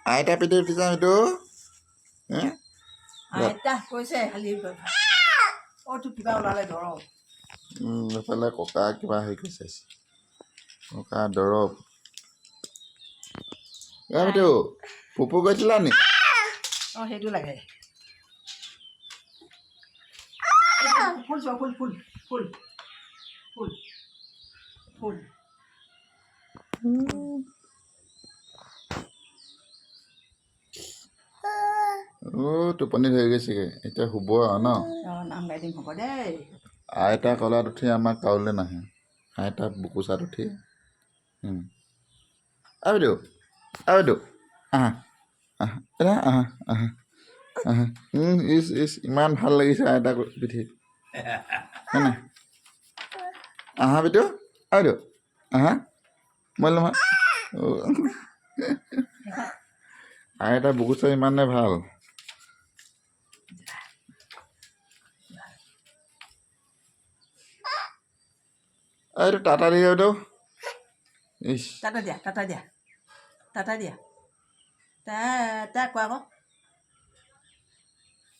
আইতা পিঠি উঠিছা এইটো আইতা কৈছে খালি তোৰ কিবা ওলালে দৰৱ এইফালে ককা কিবা হেৰি কৰিছে ককা দৰৱ এইটো পুপু গৈছিলা নি সেইটো লাগে ফুল চোৱা ফুল ফুল ফুল ফুল ফুল টোপনি ধৰি গৈছেগে এতিয়া শুব আৰু ন নাম গাই দিম হ'ব দেই আইতা কলাত উঠি আমাৰ কাউলৈ নাহে আইতা বুকুচাত উঠি আইদেউ আইদেউ আহা আহা আহা আহা আহা ইচ ইচ ইমান ভাল লাগিছে আইতা পিঠি নাই আহা বাইদেউ আইদেউ আহা মই লম আইতা বুকুচা ইমানে ভাল এইটো টাটা দি বাইদেউ ইচ টাটা দিয়া টাটা দিয়া টাটা দিয়া তা কোৱা আকৌ